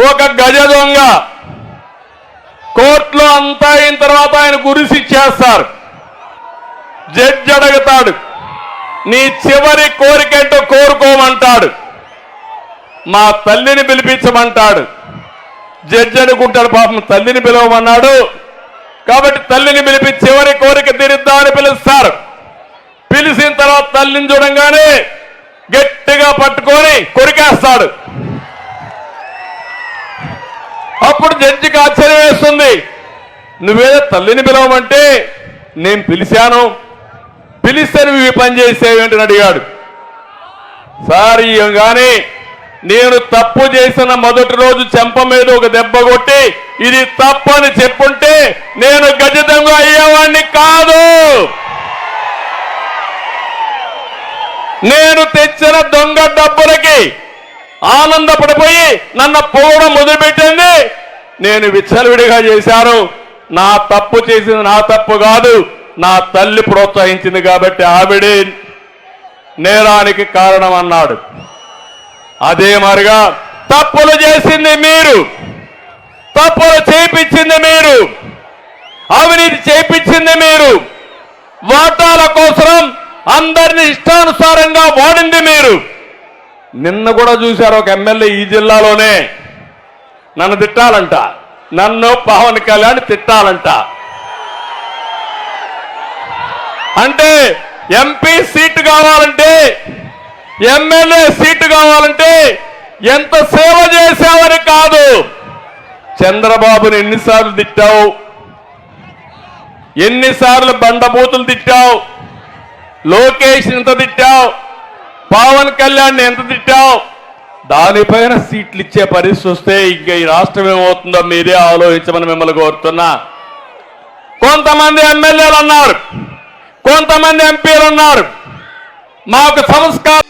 ఒక గజ దొంగ కోర్టులో అంతా అయిన తర్వాత ఆయన గురిసి ఇచ్చేస్తారు. జడ్జి అడుగుతాడు, నీ చివరి కోరికేంటో కోరుకోమంటాడు. మా తల్లిని పిలిపించమంటాడు. జడ్జి అనుకుంటాడు, పాపం తల్లిని పిలవమన్నాడు కాబట్టి తల్లిని పిలిపి చివరి కోరిక తీరుద్దామని పిలుస్తారు. పిలిచిన తర్వాత తల్లిని చూడంగానే గట్టిగా పట్టుకొని కొరికేస్తాడు. అప్పుడు జడ్జికి ఆశ్చర్యం వేస్తుంది, నువ్వేదో తల్లిని పిలవమంటే నేను పిలిచాను, పిలిస్తే నువ్వు ఈ పని చేసేవేంటని అడిగాడు. సార్ కానీ నేను తప్పు చేసిన మొదటి రోజు చెంప మీద ఒక దెబ్బ కొట్టి ఇది తప్పు అని చెప్పుంటే నేను గజదొంగ అయ్యేవాడిని కాదు. నేను తెచ్చిన దొంగ డబ్బులకి ఆనందపడిపోయి నన్ను పోవడం మొదలుపెట్టింది. నేను విచ్చలవిడిగా చేశాను. నా తప్పు చేసింది నా తప్పు కాదు, నా తల్లి ప్రోత్సహించింది కాబట్టి ఆవిడే నేరానికి కారణం అన్నాడు. అదే మరిగా తప్పులు చేసింది మీరు, తప్పులు చేయించింది మీరు, అవినీతి చేయించింది మీరు, వాటాల కోసం అందరిని ఇష్టానుసారంగా వాడింది మీరు. నిన్న కూడా చూశారు ఒక ఎమ్మెల్యే ఈ జిల్లాలోనే నన్ను తిట్టాలంట, నన్ను పవన్ కళ్యాణ్ తిట్టాలంట. అంటే ఎంపీ సీటు కావాలంటే, ఎమ్మెల్యే సీటు కావాలంటే ఎంత సేవ చేశావని కాదు. చంద్రబాబుని ఎన్నిసార్లు తిట్టావు, ఎన్నిసార్లు బండబూతులు తిట్టావు, లోకేష్ ఎంత తిట్టావు, పవన్ కళ్యాణ్ ఎంత తిట్టావు. దానిపైన సీట్లు ఇచ్చే పరిస్థితి వస్తే ఇంకా ఈ రాష్ట్రం ఏమవుతుందో మీరే ఆలోచించమని మిమ్మల్ని కోరుతున్నా. కొంతమంది ఎమ్మెల్యేలు అన్నారు, కొంతమంది ఎంపీలు అన్నారు, మాకు సంస్కారం